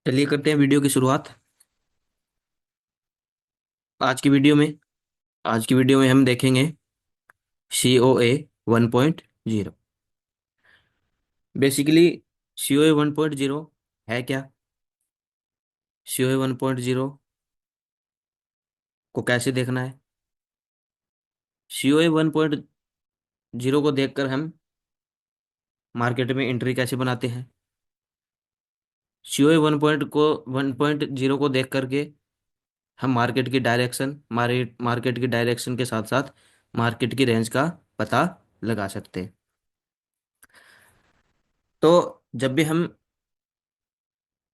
चलिए करते हैं वीडियो की शुरुआत। आज की वीडियो में आज की वीडियो में हम देखेंगे COA 1.0। बेसिकली COA 1.0 है क्या? COA 1.0 को कैसे देखना है? COA 1.0 को देखकर हम मार्केट में एंट्री कैसे बनाते हैं? COA 1.0 को देख करके हम मार्केट की डायरेक्शन के साथ साथ मार्केट की रेंज का पता लगा सकते हैं। तो जब भी हम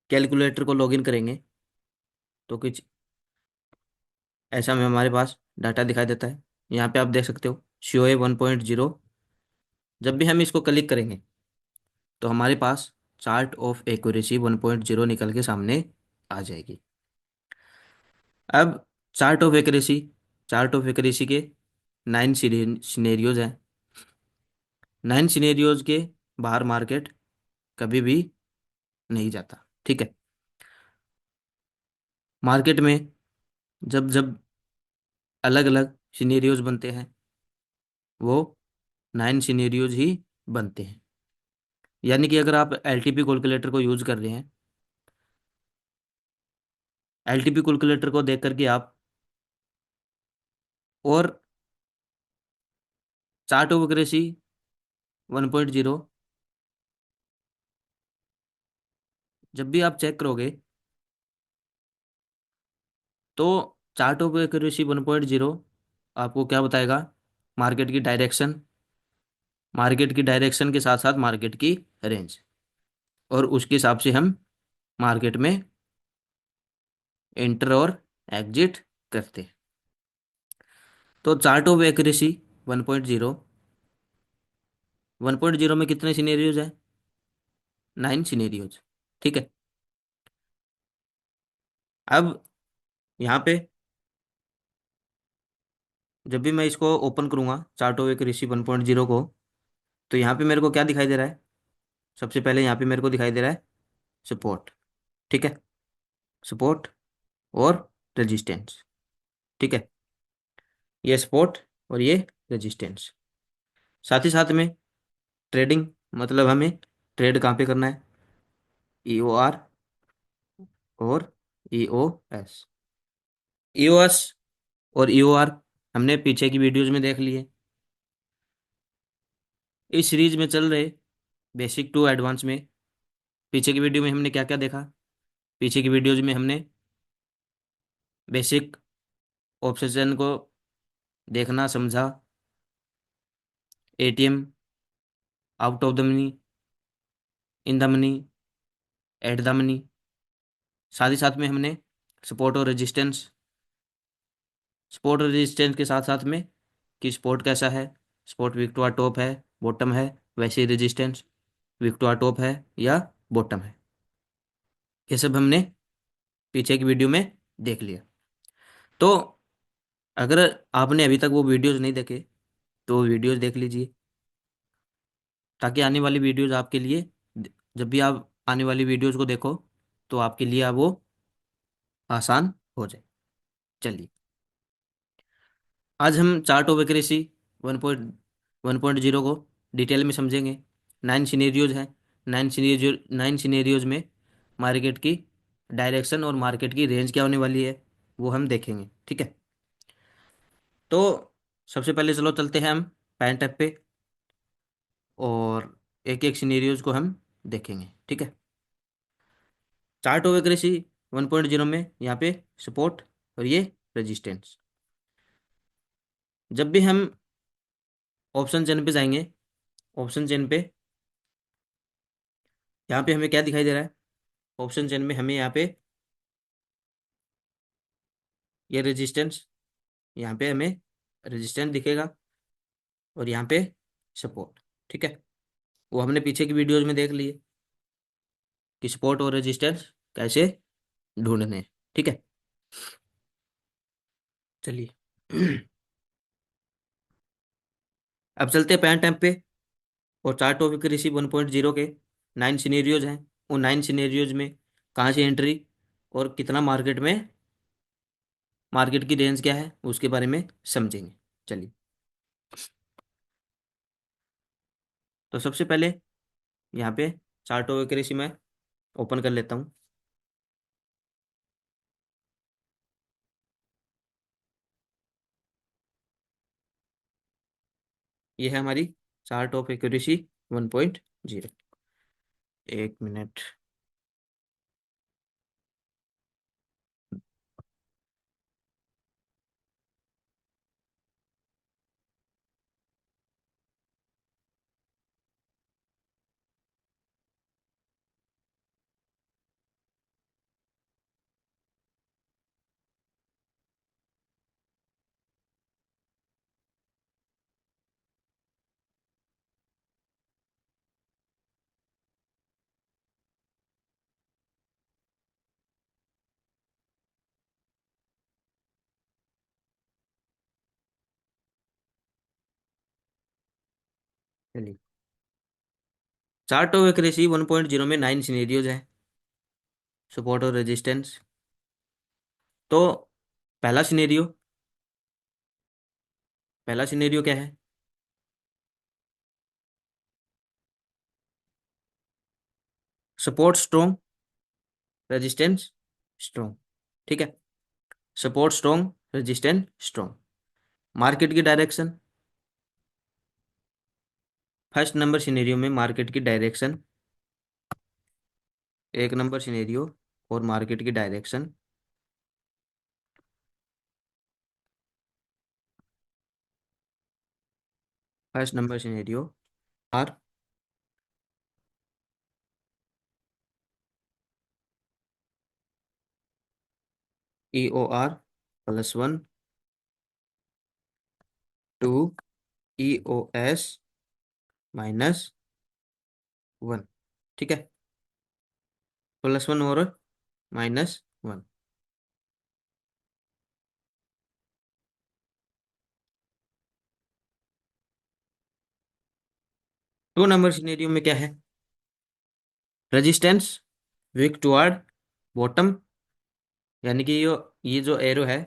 कैलकुलेटर को लॉगिन करेंगे तो कुछ ऐसा में हमारे पास डाटा दिखाई देता है। यहाँ पे आप देख सकते हो COA 1.0। जब भी हम इसको क्लिक करेंगे तो हमारे पास चार्ट ऑफ एक्यूरेसी 1.0 निकल के सामने आ जाएगी। अब चार्ट ऑफ एक्यूरेसी के 9 सिनेरियोज हैं। 9 सिनेरियोज के बाहर मार्केट कभी भी नहीं जाता। ठीक है। मार्केट में जब जब अलग अलग सिनेरियोज बनते हैं वो 9 सिनेरियोज ही बनते हैं। यानी कि अगर आप एलटीपी कैलकुलेटर को यूज कर रहे हैं, एलटीपी कैलकुलेटर को देख करके आप और चार्ट ऑफ एक्यूरेसी 1.0 जब भी आप चेक करोगे तो चार्ट ऑफ एक्यूरेसी 1.0 आपको क्या बताएगा? मार्केट की डायरेक्शन, मार्केट की डायरेक्शन के साथ साथ मार्केट की रेंज, और उसके हिसाब से हम मार्केट में एंटर और एग्जिट करते हैं। तो चार्ट ऑफ एक्यूरेसी 1.0, 1.0 में कितने सिनेरियोज हैं? 9 सिनेरियोज। ठीक है। अब यहाँ पे जब भी मैं इसको ओपन करूंगा चार्ट ऑफ एक्यूरेसी 1.0 को, तो यहाँ पे मेरे को क्या दिखाई दे रहा है? सबसे पहले यहाँ पे मेरे को दिखाई दे रहा है सपोर्ट। ठीक है। सपोर्ट और रेजिस्टेंस। ठीक है। ये सपोर्ट और ये रेजिस्टेंस। साथ ही साथ में ट्रेडिंग, मतलब हमें ट्रेड कहाँ पे करना है? EOR और EOS। EOS और EOR हमने पीछे की वीडियोज में देख लिए। इस सीरीज में चल रहे बेसिक टू एडवांस में पीछे की वीडियो में हमने क्या क्या देखा? पीछे की वीडियोज में हमने बेसिक ऑप्शन को देखना समझा, ATM, out of the money, in the money, at the money. साथ ही साथ में हमने सपोर्ट और रेजिस्टेंस, सपोर्ट और रेजिस्टेंस के साथ साथ में कि सपोर्ट कैसा है, सपोर्ट विक्टोरिया टॉप है, बॉटम है, वैसे ही रेजिस्टेंस विक्टोरिया टॉप है या बॉटम है। ये सब हमने पीछे की वीडियो में देख लिया। तो अगर आपने अभी तक वो वीडियोज नहीं देखे तो वीडियोज देख लीजिए, ताकि आने वाली वीडियोज आपके लिए, जब भी आप आने वाली वीडियोज को देखो तो आपके लिए अब वो आसान हो जाए। चलिए, आज हम चार्ट ऑफ एक्यूरेसी 1.1.0 को डिटेल में समझेंगे। 9 सिनेरियोज हैं। 9 सिनेरियोज में मार्केट की डायरेक्शन और मार्केट की रेंज क्या होने वाली है वो हम देखेंगे। ठीक है। तो सबसे पहले चलो चलते हैं हम पैन टैप पे और एक एक सिनेरियोज को हम देखेंगे। ठीक है। चार्ट ऑफ एक्यूरेसी 1.0 में यहाँ पे सपोर्ट और ये रेजिस्टेंस। जब भी हम ऑप्शन चेन पे जाएंगे, ऑप्शन चेन पे यहाँ पे हमें क्या दिखाई दे रहा है? ऑप्शन चेन में हमें यहाँ पे ये रेजिस्टेंस, यहाँ पे हमें रेजिस्टेंस दिखेगा और यहाँ पे सपोर्ट। ठीक है। वो हमने पीछे की वीडियोज में देख लिए कि सपोर्ट और रेजिस्टेंस कैसे ढूंढने हैं। ठीक है। चलिए अब चलते हैं पैन टाइम पे और चार्ट ऑफ एक्यूरेसी 1.0 के 9 सिनेरियोज हैं। उन 9 सिनेरियोज में कहाँ से एंट्री और कितना मार्केट में, मार्केट की रेंज क्या है उसके बारे में समझेंगे। चलिए, तो सबसे पहले यहाँ पे चार्ट ऑफ एक्यूरेसी में ओपन कर लेता हूँ। ये है हमारी चार्ट ऑफ एक्यूरेसी 1.0। एक मिनट। चलिए, चार्ट ऑफ एक्यूरेसी 1.0 में 9 सिनेरियोज है, सपोर्ट और रेजिस्टेंस। तो पहला सिनेरियो, पहला सिनेरियो क्या है? Support strong, resistance strong. ठीक है, support strong, resistance strong. Market की डायरेक्शन, फर्स्ट नंबर सिनेरियो में मार्केट की डायरेक्शन, एक नंबर सिनेरियो और मार्केट की direction. First number scenario are EOR +1 to EOS -1। ठीक है, +1 और -1। टू नंबर सिनेरियो में क्या है? रेजिस्टेंस वीक टुवर्ड बॉटम, यानी कि ये जो एरो है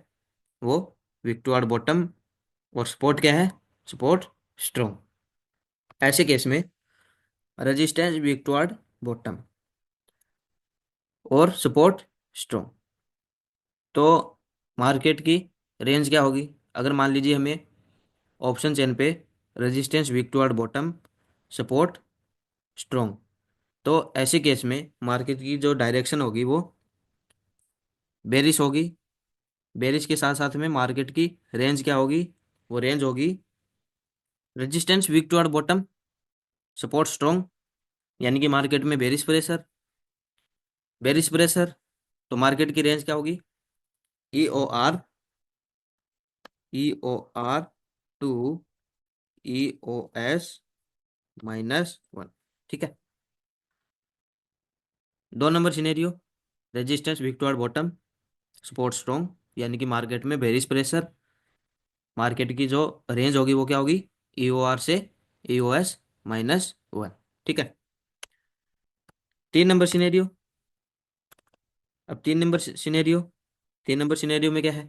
वो वीक टुवर्ड बॉटम। और सपोर्ट क्या है? Support strong. ऐसे केस में रेजिस्टेंस वीक टुवर्ड बॉटम और सपोर्ट स्ट्रॉन्ग, तो मार्केट की रेंज क्या होगी? अगर मान लीजिए हमें ऑप्शन चेन पे resistance weak toward bottom, support strong, तो ऐसे केस में मार्केट की जो डायरेक्शन होगी वो बेरिश होगी। बेरिश के साथ साथ में मार्केट की रेंज क्या होगी? वो रेंज होगी resistance weak toward bottom, support strong, यानी कि मार्केट में बेरिश प्रेशर, बेरिश प्रेशर। तो मार्केट की रेंज क्या होगी? EOR, EOR to EOS -1। ठीक है, दो number scenario, resistance weak toward bottom, support strong, यानी कि मार्केट में बेरिश प्रेशर। मार्केट की जो रेंज होगी वो क्या होगी? EOR से EOS -1। ठीक है, तीन नंबर सिनेरियो। अब तीन नंबर सिनेरियो में क्या है?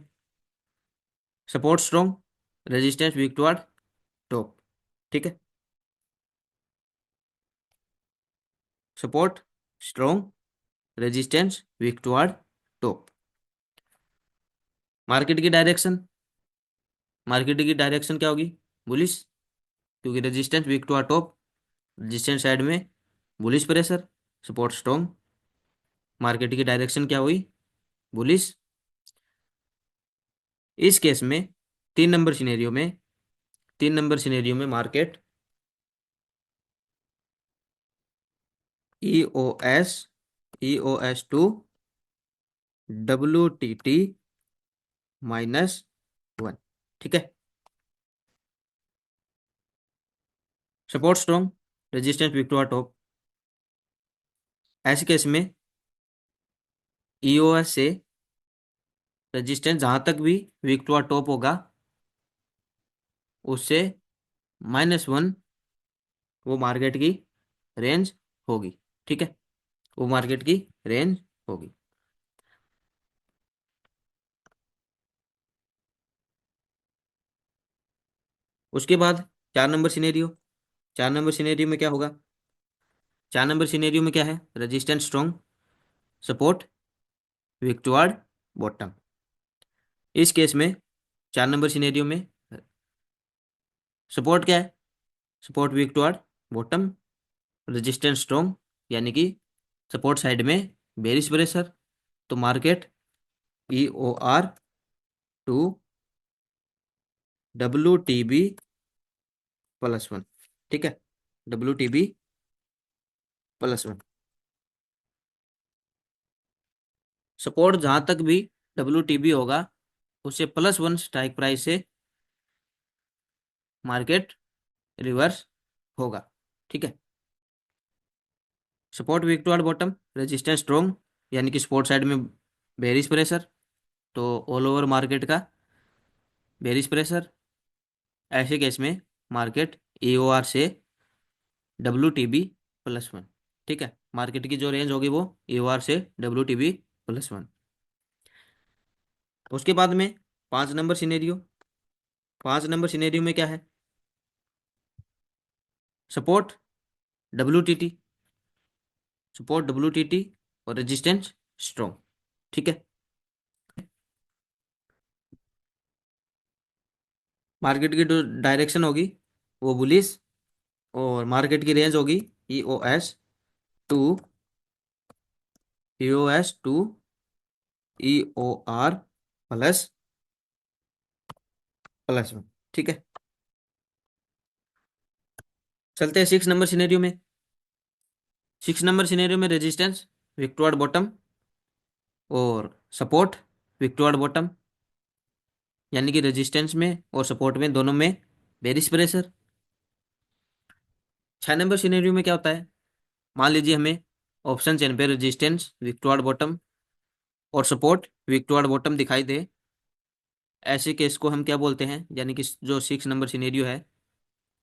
Support strong, resistance weak toward top. ठीक है, support strong, resistance weak toward top. Market की डायरेक्शन, मार्केट की डायरेक्शन क्या होगी? बुलिश, क्योंकि resistance weak toward top, resistance side में bullish pressure, support strong. Market की डायरेक्शन क्या हुई? बुलिश। इस केस में तीन नंबर सिनेरियो में, तीन नंबर सिनेरियो में market EOS, EOS to WTT -1। ठीक है, support strong, resistance weak toward top. ऐसे केस में EOS से रेजिस्टेंस जहां तक भी वीक टुवर्ड टॉप होगा उससे -1 वो मार्केट की रेंज होगी। ठीक है, वो मार्केट की रेंज होगी। उसके बाद 4 नंबर सिनेरियो। 4 नंबर सिनेरियो में क्या होगा? 4 नंबर सिनेरियो में क्या है? Resistance strong, support weak toward bottom. इस केस में 4 नंबर सिनेरियो में सपोर्ट क्या है? Support weak toward bottom, resistance strong, यानी कि सपोर्ट साइड में बेरिश प्रेशर। तो मार्केट EOR टू WTB+1। ठीक है, WTB+1। सपोर्ट जहां तक भी WTB होगा उससे +1 स्ट्राइक प्राइस से मार्केट रिवर्स होगा। ठीक है, support weak toward bottom, resistance strong, यानी कि सपोर्ट साइड में बेरिश प्रेशर। तो ऑल ओवर मार्केट का बेरिश प्रेशर। ऐसे केस में मार्केट EOR से WTB+1। ठीक है, मार्केट की जो रेंज होगी वो EOR से WTB+1। उसके बाद में 5 नंबर सिनेरियो। 5 नंबर सिनेरियो में क्या है? सपोर्ट WTT, सपोर्ट WTT और रेजिस्टेंस स्ट्रॉन्ग। ठीक है, मार्केट की जो डायरेक्शन होगी वो बुलिश, और मार्केट की रेंज होगी टू EOS टू EOR++1। ठीक है, चलते हैं 6 नंबर सिनेरियो में। 6 नंबर सिनेरियो में रेजिस्टेंस विक टुवर्ड बॉटम और सपोर्ट विक टुवर्ड बॉटम, यानी कि रेजिस्टेंस में और सपोर्ट में दोनों में बेरिश प्रेशर। 6 नंबर सिनेरियो में क्या होता है? मान लीजिए हमें ऑप्शन चेन पे रेजिस्टेंस विक टुवर्ड बॉटम और सपोर्ट विक टुवर्ड बॉटम दिखाई दे। ऐसे केस को हम क्या बोलते हैं? यानी कि जो 6 नंबर सिनेरियो है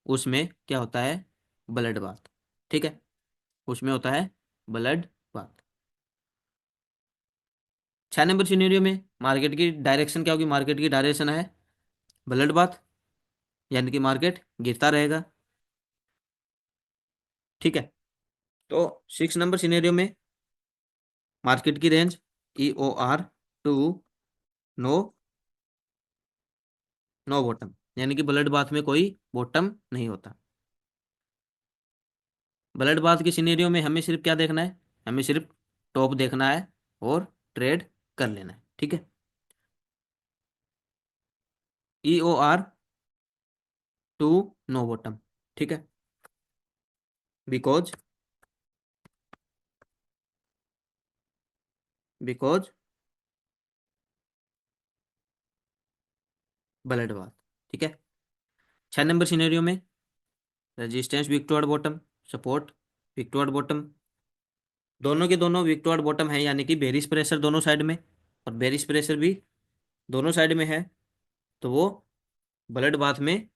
उसमें क्या होता है? Blood bath. ठीक है, उसमें होता है ब्लड बाथ। 6 नंबर सिनेरियो में मार्केट की डायरेक्शन क्या होगी? मार्केट की डायरेक्शन है ब्लड बाथ, यानी कि मार्केट गिरता रहेगा। ठीक है, तो 6 नंबर सिनेरियो में मार्केट की range EOR to no no bottom, यानी कि ब्लड बाथ में कोई बॉटम नहीं होता। ब्लड बाथ की सिनेरियो में हमें सिर्फ क्या देखना है? हमें सिर्फ टॉप देखना है और ट्रेड कर लेना है। ठीक है, EOR टू नो बॉटम। ठीक है, बिकॉज बिकॉज ब्लड बाथ। ठीक है, 6 नंबर सिनेरियो में resistance weak toward bottom, support weak toward bottom, दोनों के दोनों विक टुवर्ड बॉटम है, यानी कि बेरिश प्रेशर दोनों साइड में और बेरिश प्रेशर भी दोनों साइड में है। तो वो ब्लड बाथ में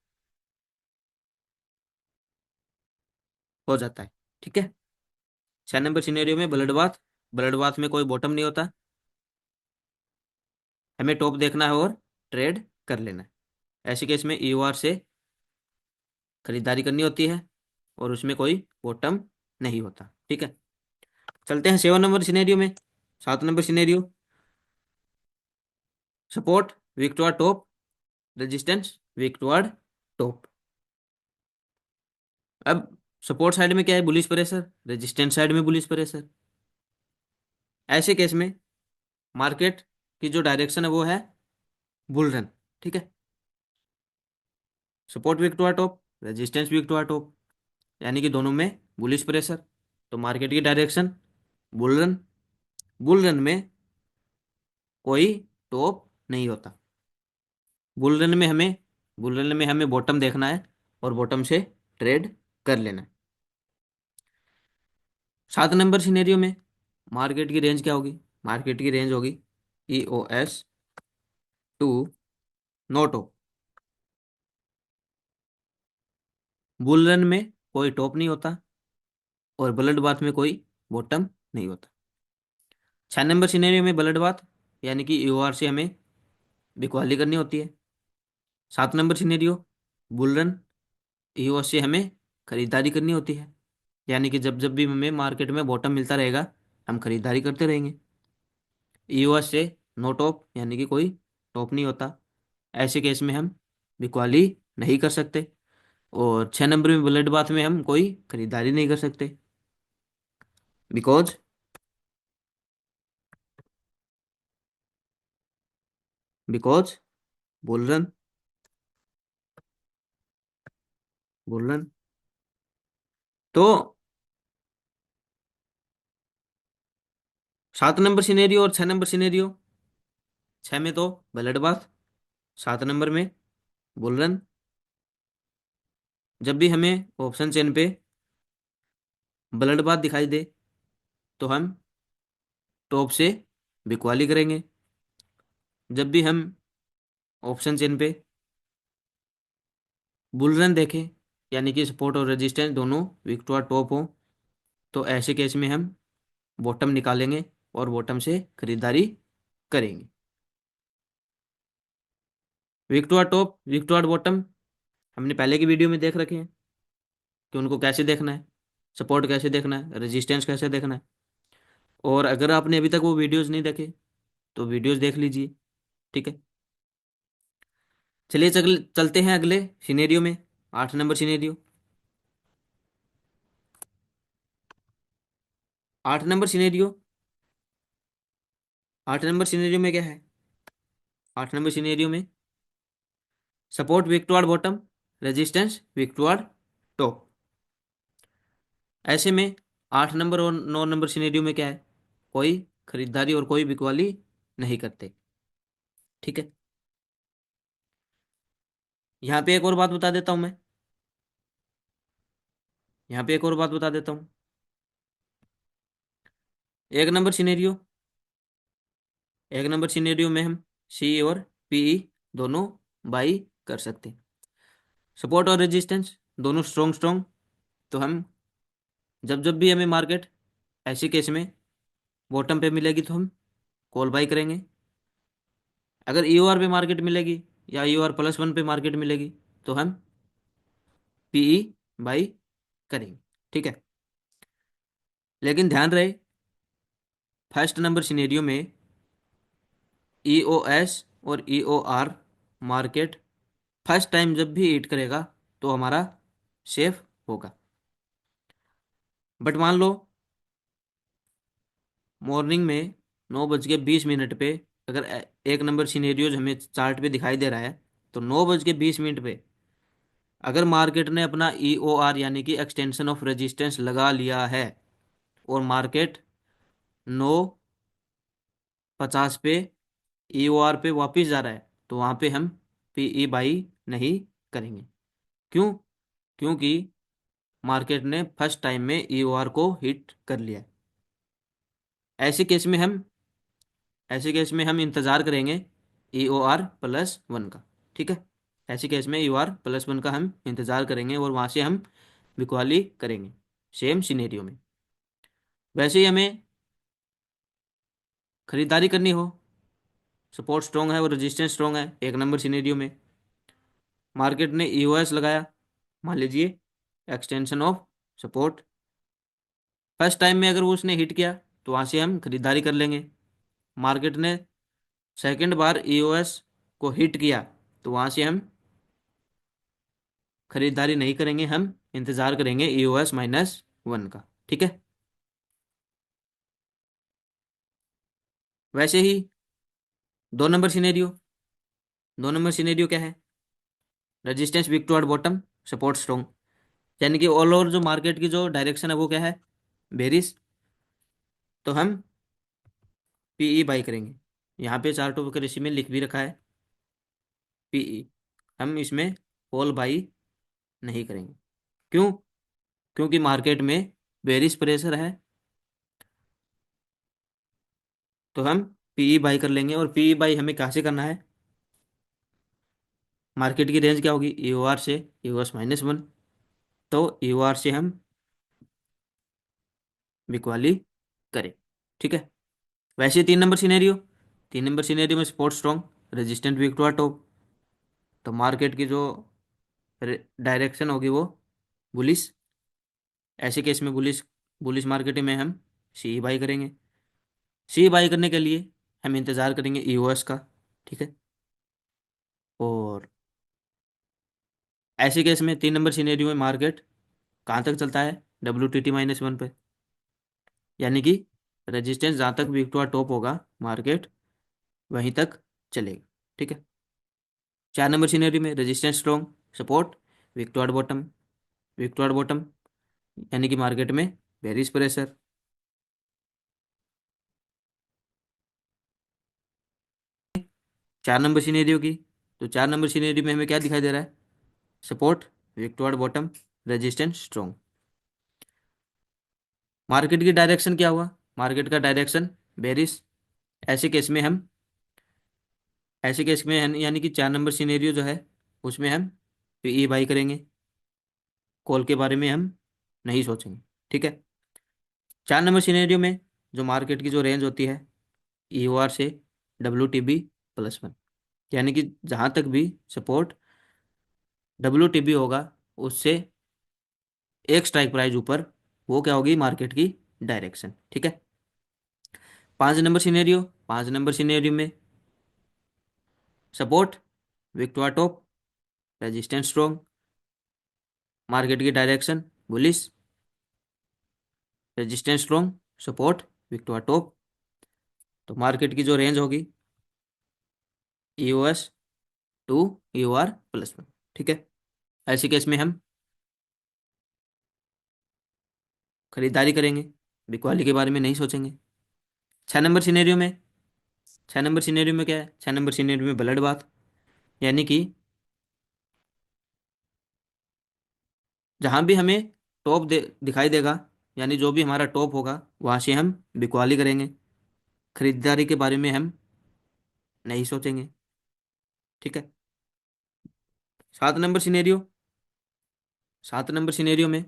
हो जाता है। ठीक है, 6 नंबर सिनेरियो में ब्लड बाथ, ब्लड बाथ में कोई बॉटम नहीं होता। हमें टॉप देखना है और ट्रेड कर लेना है। ऐसे केस में EOR से खरीदारी करनी होती है और उसमें कोई बॉटम नहीं होता। ठीक है, चलते हैं 7 नंबर सिनेरियो में। 7 number scenario, support weak toward top, resistance weak toward top. अब सपोर्ट साइड में क्या है? बुलिश प्रेशर, रेजिस्टेंस साइड में बुलिश प्रेशर। ऐसे केस में मार्केट की जो डायरेक्शन है वो है बुल रन। ठीक है, support weak toward top, resistance weak toward top, यानी कि दोनों में बुलिश प्रेशर। तो मार्केट की direction bull run. Bull run में कोई टॉप नहीं होता। बुल रन में हमें बुल रन में हमें बॉटम देखना है और बॉटम से ट्रेड कर लेना है। 7 नंबर सिनेरियो में मार्केट की रेंज क्या होगी? मार्केट की रेंज होगी EOS to no top. Bull run में कोई टॉप नहीं होता और ब्लड बाथ में कोई बॉटम नहीं होता। 6 नंबर सिनेरियो में ब्लड बाथ, यानी कि ईओआर से हमें बिकवाली करनी होती है। 7 नंबर सिनेरियो बुल रन, ईओआर से हमें खरीदारी करनी होती है, यानी कि जब जब भी हमें मार्केट में बॉटम मिलता रहेगा हम खरीदारी करते रहेंगे। ईओएस से नो टॉप, यानी कि कोई टॉप नहीं होता, ऐसे केस में हम बिकवाली नहीं कर सकते। और 6 नंबर में ब्लड बाथ में हम कोई खरीदारी नहीं कर सकते, because because bull run, bull run. तो 7 नंबर सिनेरियो और 6 नंबर सिनेरियो, 6 में तो ब्लड बाथ, 7 नंबर में बुल रन। जब भी हमें ऑप्शन चेन पे ब्लड बाथ दिखाई दे तो हम टॉप से बिकवाली करेंगे। जब भी हम ऑप्शन चेन पे बुल रन देखें, यानी कि सपोर्ट और रेजिस्टेंस दोनों विक्टोर टॉप हो, तो ऐसे केस में हम बॉटम निकालेंगे और बॉटम से खरीदारी करेंगे। विक्टोर टॉप विक्टोर बॉटम हमने पहले की वीडियो में देख रखे हैं कि उनको कैसे देखना है, सपोर्ट कैसे देखना है, रेजिस्टेंस कैसे देखना है। और अगर आपने अभी तक वो वीडियोस नहीं देखे तो वीडियोस देख लीजिए, ठीक है। चलिए चलते हैं अगले सिनेरियो में, 8 number scenario. 8 number scenario, 8 number scenario में क्या है? 8 नंबर सिनेरियो में support victor bottom, resistance victor top. ऐसे में 8 नंबर और 9 नंबर सिनेरियो में क्या है? कोई खरीदारी और कोई बिकवाली नहीं करते, ठीक है। यहाँ पे एक और बात बता देता हूं मैं, यहाँ पे एक और बात बता देता हूँ। 1 नंबर सिनेरियो, 1 नंबर सिनेरियो में हम सी और पीई दोनों बाई कर सकते हैं। सपोर्ट और रेजिस्टेंस दोनों स्ट्रोंग स्ट्रोंग, तो हम जब जब भी हमें मार्केट ऐसे केस में बॉटम पे मिलेगी तो हम कॉल बाई करेंगे। अगर ईओआर पे मार्केट मिलेगी या ईओआर+1 पे मार्केट मिलेगी तो हम पीई बाई करेंगे, ठीक है। लेकिन ध्यान रहे, फर्स्ट नंबर सिनेरियो में ईओएस और ईओआर मार्केट फर्स्ट टाइम जब भी हिट करेगा तो हमारा सेफ होगा। बट मान लो मॉर्निंग में 9:20 पे अगर 1 नंबर सिनेरियोज हमें चार्ट पे दिखाई दे रहा है, तो 9:20 पे अगर मार्केट ने अपना ईओआर यानी कि एक्सटेंशन ऑफ रेजिस्टेंस लगा लिया है और मार्केट 9:50 पे ईओआर पे वापस जा रहा है, तो वहां पे हम पीई बाई नहीं करेंगे। क्यों? क्योंकि मार्केट ने फर्स्ट टाइम में ईओआर को हिट कर लिया है। ऐसे केस में हम ऐसे केस में हम इंतजार करेंगे EOR+1 का, ठीक है। ऐसे केस में EOR+1 का हम इंतजार करेंगे और वहां से हम बिकवाली करेंगे सेम सिनेरियो में। वैसे ही हमें खरीदारी करनी हो, सपोर्ट स्ट्रॉन्ग है और रेजिस्टेंस स्ट्रॉन्ग है, 1 नंबर सिनेरियो में मार्केट ने EOS लगाया, मान लीजिए extension of support, first time में अगर वो उसने हिट किया तो वहां से हम खरीदारी कर लेंगे। मार्केट ने सेकंड बार EOS को हिट किया तो वहां से हम खरीदारी नहीं करेंगे, हम इंतजार करेंगे EOS-1 का, ठीक है। वैसे ही 2 नंबर सिनेरियो, 2 नंबर सिनेरियो क्या है? Resistance weak toward bottom, support strong, यानी कि ऑल ओवर जो मार्केट की जो डायरेक्शन है वो क्या है? बेरिश। तो हम पीई बाई करेंगे। यहाँ पे चार्ट ऑफ करेंसी में लिख भी रखा है पीई, हम इसमें कॉल बाई नहीं करेंगे। क्यों? क्योंकि मार्केट में बेरिश प्रेशर है, तो हम पीई बाई कर लेंगे। और पीई बाई हमें कहाँ से करना है? मार्केट की रेंज क्या होगी? EOR से EOS-1, तो EOR से हम बिकवाली करें, ठीक है। वैसे 3 नंबर सिनेरियो, 3 नंबर सिनेरियो में support strong, resistant weak to top. तो मार्केट की जो डायरेक्शन होगी वो बुलिश। ऐसे केस में बुलिश, बुलिश मार्केट में हम सी बाई करेंगे। सी बाई करने के लिए हम इंतज़ार करेंगे ईओएस का। ठीक है। और ऐसे केस में 3 नंबर सिनेरियो में मार्केट कहाँ तक चलता है, WTT-1 पे, यानी कि रेजिस्टेंस जहाँ तक वीक टू टॉप होगा मार्केट वहीं तक चलेगा। ठीक है। 4 नंबर सिनेरियो में resistance strong, support weak to bottom, weak to bottom, यानी कि मार्केट में बेरिश प्रेशर। 4 नंबर सिनेरियो की, तो 4 नंबर सिनेरियो में हमें क्या दिखाई दे रहा है, support weak to bottom, resistance strong. Market की डायरेक्शन क्या हुआ, मार्केट का डायरेक्शन बेरिश। ऐसे केस में हम, ऐसे केस में यानी कि 4 नंबर सिनेरियो जो है उसमें हम पीई बाई करेंगे, कॉल के बारे में हम नहीं सोचेंगे। ठीक है। 4 नंबर सिनेरियो में जो मार्केट की जो रेंज होती है EOR से WTB+1, यानी कि जहाँ तक भी सपोर्ट WTB होगा उससे एक स्ट्राइक प्राइस ऊपर, वो क्या होगी, मार्केट की डायरेक्शन। ठीक है। 5 नंबर सिनेरियो, 5 नंबर सिनेरियो में support weak to top, resistance strong, market की direction bullish, resistance strong, support weak to top. तो मार्केट की जो रेंज होगी EOS to EOR+1। ठीक है। ऐसे केस में हम खरीदारी करेंगे, बिकवाली के बारे में नहीं सोचेंगे। 6 नंबर सिनेरियो में, 6 नंबर सिनेरियो में क्या है, 6 नंबर सिनेरियो में ब्लड बाथ, यानी कि जहां भी हमें टॉप दिखाई देगा, यानी जो भी हमारा टॉप होगा वहां से हम बिकवाली करेंगे, खरीदारी के बारे में हम नहीं सोचेंगे। ठीक है। 7 नंबर सिनेरियो, 7 नंबर सिनेरियो में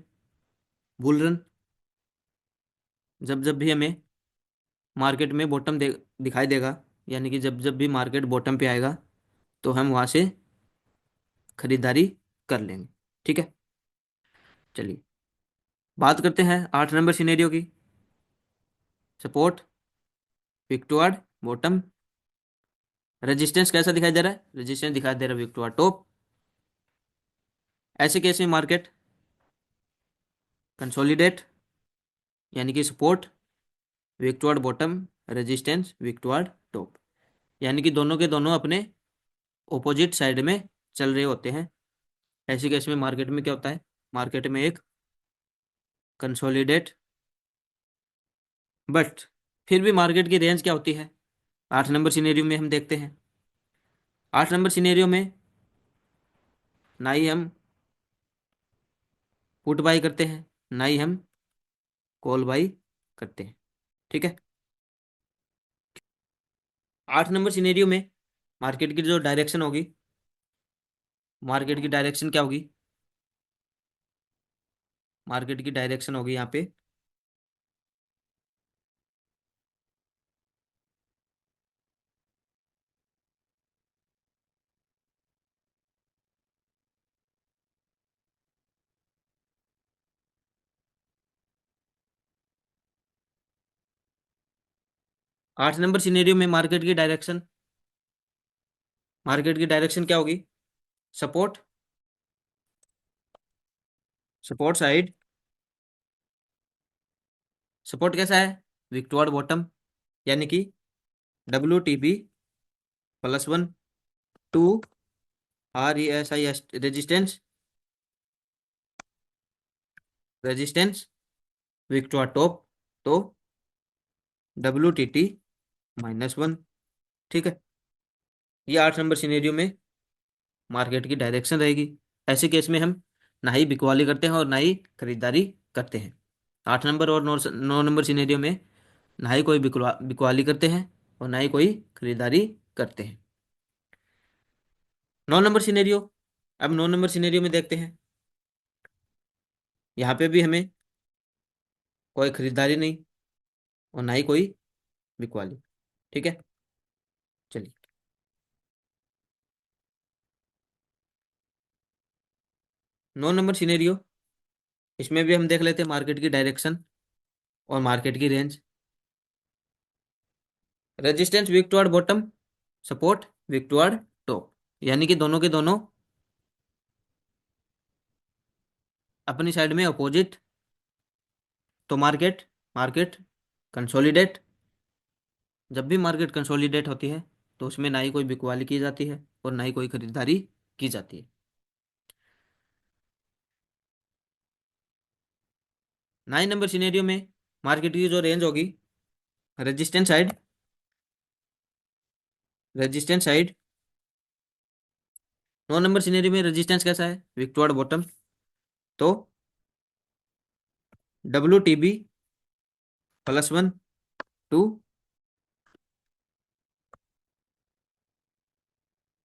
बुल रन, जब जब भी हमें मार्केट में बॉटम दिखाई देगा, यानी कि जब जब भी मार्केट बॉटम पे आएगा तो हम वहां से खरीदारी कर लेंगे। ठीक है। चलिए बात करते हैं 8 नंबर सिनेरियो की। Support weak toward bottom, resistance कैसा दिखाई दे रहा है, रेजिस्टेंस दिखाई दे रहा है विक टुवर्ड टॉप। ऐसे केस में मार्केट कंसोलिडेट, यानी कि support weak toward bottom, resistance weak toward top, यानी कि दोनों के दोनों अपने ऑपोजिट साइड में चल रहे होते हैं। ऐसे केस में मार्केट में क्या होता है, मार्केट में एक कंसोलिडेट, बट फिर भी मार्केट की रेंज क्या होती है, 8 नंबर सिनेरियो में हम देखते हैं। 8 नंबर सिनेरियो में ना ही हम पुट बाई करते हैं, ना ही हम कॉल बाई करते हैं। ठीक है। 8 नंबर सिनेरियो में मार्केट की जो डायरेक्शन होगी, मार्केट की डायरेक्शन क्या होगी, मार्केट की डायरेक्शन होगी यहाँ पे 8 नंबर सिनेरियो में मार्केट की डायरेक्शन क्या होगी, सपोर्ट, सपोर्ट साइड, सपोर्ट कैसा है, विक टुवर्ड बॉटम, यानी कि WTB+1 to RESIS, resistance, resistance weak toward top, तो WTT-1। ठीक है। ये 8 नंबर सिनेरियो में मार्केट की डायरेक्शन रहेगी। ऐसे केस में हम ना ही बिकवाली करते हैं और ना ही खरीदारी करते हैं। 8 नंबर और 9 नंबर सिनेरियो में ना ही कोई बिकवाली करते हैं और ना ही कोई खरीदारी करते हैं। 9 नंबर सिनेरियो, अब 9 नंबर सिनेरियो में देखते हैं। यहाँ पे भी हमें कोई खरीदारी नहीं और ना ही कोई बिकवाली। ठीक है, चलिए। 9 नंबर सिनेरियो, इसमें भी हम देख लेते हैं मार्केट की डायरेक्शन और मार्केट की range. Resistance weak toward bottom, support weak toward top, यानी कि दोनों के दोनों अपनी साइड में अपोजिट। तो मार्केट मार्केट कंसोलिडेट, जब भी मार्केट कंसोलिडेट होती है तो उसमें ना ही कोई बिकवाली की जाती है और ना ही कोई खरीदारी की जाती है। 9 नंबर सिनेरियो में मार्केट की जो रेंज होगी, resistance side, resistance side. 9 number scenario में रेजिस्टेंस कैसा है, वीक टुवर्ड बॉटम। तो WTB +1 to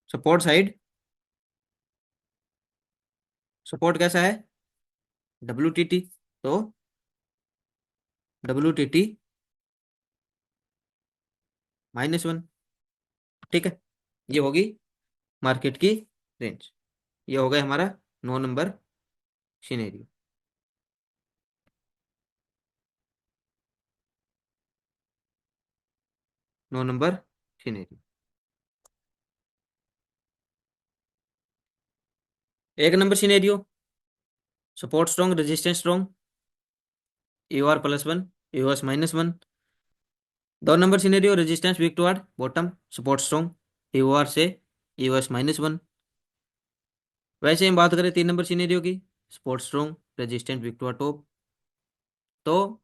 support side. Support कैसा है, WTT। तो WTT -1। ठीक है, ये होगी मार्केट की रेंज। ये हो गया हमारा 9 number scenario. 9 number scenario. 1 number scenario, support strong resistance strong, AOR +1 AOS -1। 2 number scenario, resistance weak toward bottom, support strong AOR से AOS -1। वैसे हम बात करें 3 नंबर सिनेरियो की, support strong resistance weak toward top. तो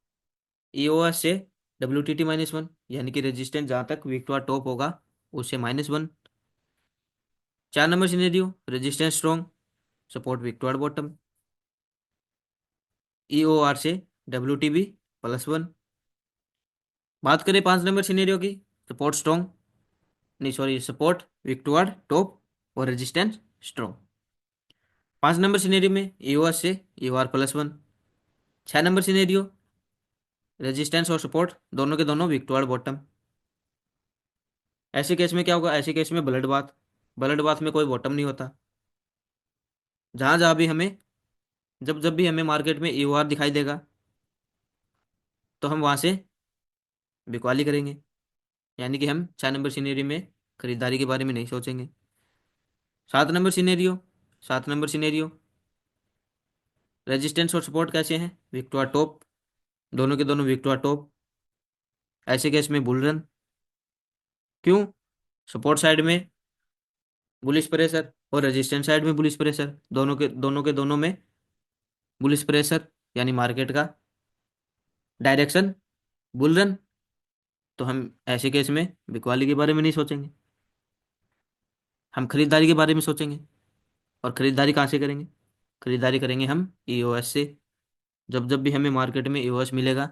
EOS से WTT -1, यानी कि रेजिस्टेंस जहाँ तक वीक टुवर्ड टॉप होगा उससे -1। 4 number scenario, resistance strong, support weak toward bottom, EOR से WTB +1। बात करें 5 नंबर सिनेरियो की, सपोर्ट स्ट्रॉन्ग, नहीं sorry, support weak toward top और रेजिस्टेंस स्ट्रॉन्ग। 5 नंबर सिनेरियो में EOS से EOR +1। 6 नंबर सिनेरियो, रेजिस्टेंस और सपोर्ट दोनों के दोनों वीक टुवर्ड बॉटम। ऐसे केस में क्या होगा, ऐसे केस में ब्लड बाथ, ब्लड बाथ में कोई बॉटम नहीं होता। जहां जहां भी हमें, जब जब भी हमें मार्केट में EOR दिखाई देगा तो हम वहां से बिकवाली करेंगे, यानी कि हम 6 नंबर सिनेरियो में खरीदारी के बारे में नहीं सोचेंगे। 7 number scenario, 7 number scenario, resistance और सपोर्ट कैसे हैं, वीक टुवर्ड टॉप, दोनों के दोनों वीक टुवर्ड टॉप। ऐसे केस में बुल रन। क्यों, सपोर्ट साइड में बुलिश प्रेशर और रेजिस्टेंस साइड में बुलिश प्रेशर, दोनों के दोनों में बुलिश प्रेशर, यानी मार्केट का डायरेक्शन बुल रन। तो हम ऐसे केस में बिकवाली के बारे में नहीं सोचेंगे, हम खरीदारी के बारे में सोचेंगे। और खरीदारी कहाँ से करेंगे, खरीदारी करेंगे हम EOS से। जब जब भी हमें मार्केट में EOS मिलेगा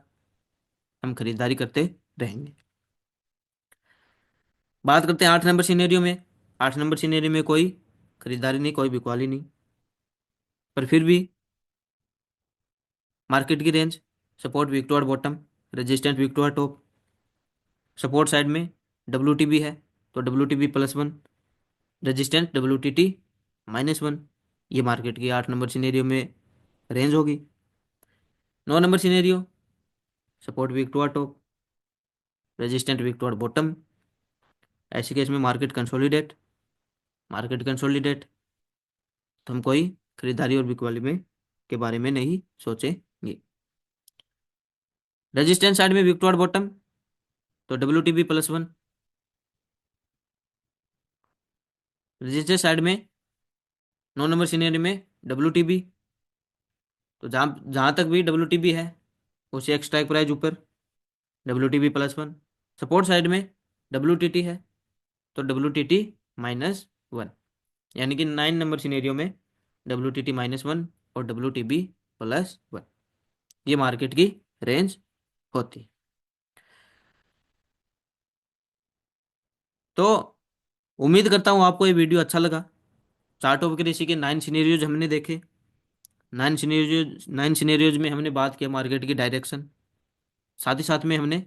हम खरीदारी करते रहेंगे। बात करते हैं 8 नंबर सिनेरियो में। 8 नंबर सिनेरियो में कोई खरीदारी नहीं, कोई बिकवाली नहीं, पर फिर भी मार्केट की range, support weak toward bottom, resistance weak toward top. Support side में WTB है तो WTB +1, रेजिस्टेंस WTT -1। ये मार्केट की 8 नंबर सिनेरियो में रेंज होगी। 9 number scenario, support weak toward top, resistant weak toward bottom. ऐसे केस में मार्केट कंसोलिडेट, तो हम कोई खरीदारी और बिकवाली में के बारे में नहीं सोचेंगे। रेजिस्टेंस साइड में वीक टुवर्ड बॉटम तो WTB +1, रेजिस्टेंस साइड में 9 नंबर सिनेरियो में WTB। तो जहाँ जहाँ तक भी WTB है उसे एक स्ट्राइक प्राइस ऊपर, WTB +1। सपोर्ट साइड में WTT है तो WTT -1, यानी कि 9 नंबर सिनेरियो में WTT -1 और WTB +1, ये मार्केट की रेंज होती। तो उम्मीद करता हूँ आपको ये वीडियो अच्छा लगा। चार्ट ऑफ कृषि के 9 सिनेरियोज हमने देखे। 9 सिनेरियोज में हमने बात किया मार्केट की डायरेक्शन, साथ ही साथ में हमने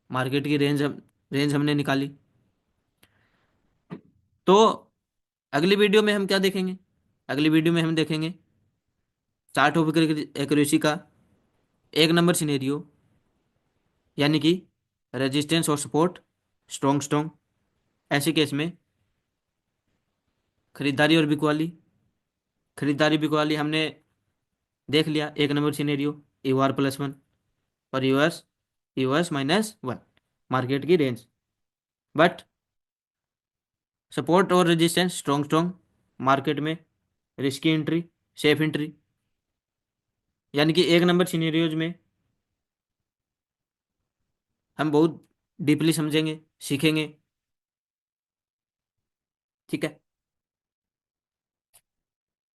मार्केट की रेंज हमने निकाली। तो अगली वीडियो में हम क्या देखेंगे? अगली वीडियो में हम देखेंगे चार्ट ऑफ एक्यूरेसी का एक नंबर सिनेरियो, यानी कि रेजिस्टेंस और सपोर्ट स्ट्रॉन्ग स्ट्रॉन्ग। ऐसे केस में खरीदारी और बिकवाली। खरीदारी बिकवाली हमने देख लिया, एक नंबर सिनेरियो EOR+1 और यूएस -1 मार्केट की रेंज। बट सपोर्ट और रेजिस्टेंस स्ट्रॉन्ग स्ट्रॉन्ग मार्केट में, रिस्की एंट्री, सेफ एंट्री। यानी कि एक नंबर सिनेरियोज में हम बहुत डीपली समझेंगे, सीखेंगे। ठीक है,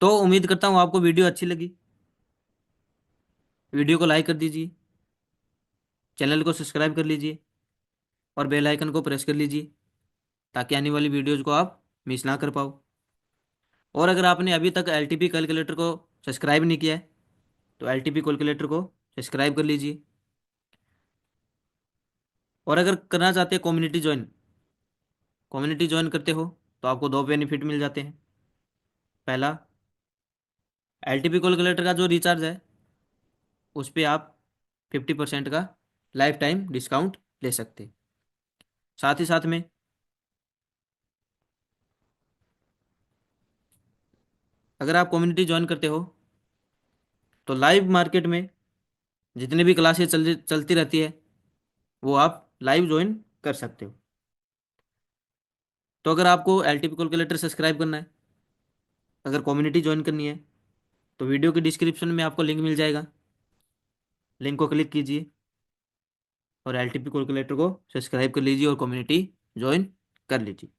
तो उम्मीद करता हूँ आपको वीडियो अच्छी लगी। वीडियो को लाइक कर दीजिए, चैनल को सब्सक्राइब कर लीजिए और बेल आइकन को प्रेस कर लीजिए, ताकि आने वाली वीडियोज़ को आप मिस ना कर पाओ। और अगर आपने अभी तक LTP कैलकुलेटर को सब्सक्राइब नहीं किया है, तो LTP कैलकुलेटर को सब्सक्राइब कर लीजिए। और अगर करना चाहते हैं कम्युनिटी ज्वाइन करते हो, तो आपको दो बेनिफिट मिल जाते हैं। पहला, LTP कैलकुलेटर का जो रिचार्ज है उस पर आप 50% का लाइफ टाइम डिस्काउंट ले सकते हैं। साथ ही साथ में अगर आप कम्युनिटी ज्वाइन करते हो, तो लाइव मार्केट में जितनी भी क्लासेस चलती रहती है वो आप लाइव ज्वाइन कर सकते हो। तो अगर आपको LTP कैलकुलेटर सब्सक्राइब करना है, अगर कम्युनिटी ज्वाइन करनी है, तो वीडियो के डिस्क्रिप्शन में आपको लिंक मिल जाएगा। लिंक को क्लिक कीजिए और LTP कैलकुलेटर को सब्सक्राइब कर लीजिए और कम्युनिटी ज्वाइन कर लीजिए।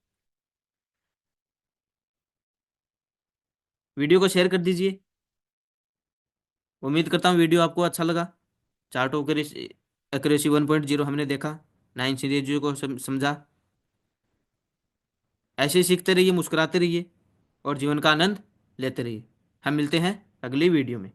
वीडियो को शेयर कर दीजिए। उम्मीद करता हूँ वीडियो आपको अच्छा लगा। चार्ट ऑफ एक्यूरेसी 1.0 हमने देखा, 9 सीरीज को समझा। ऐसे ही सीखते रहिए, मुस्कुराते रहिए और जीवन का आनंद लेते रहिए। हम मिलते हैं अगली वीडियो में।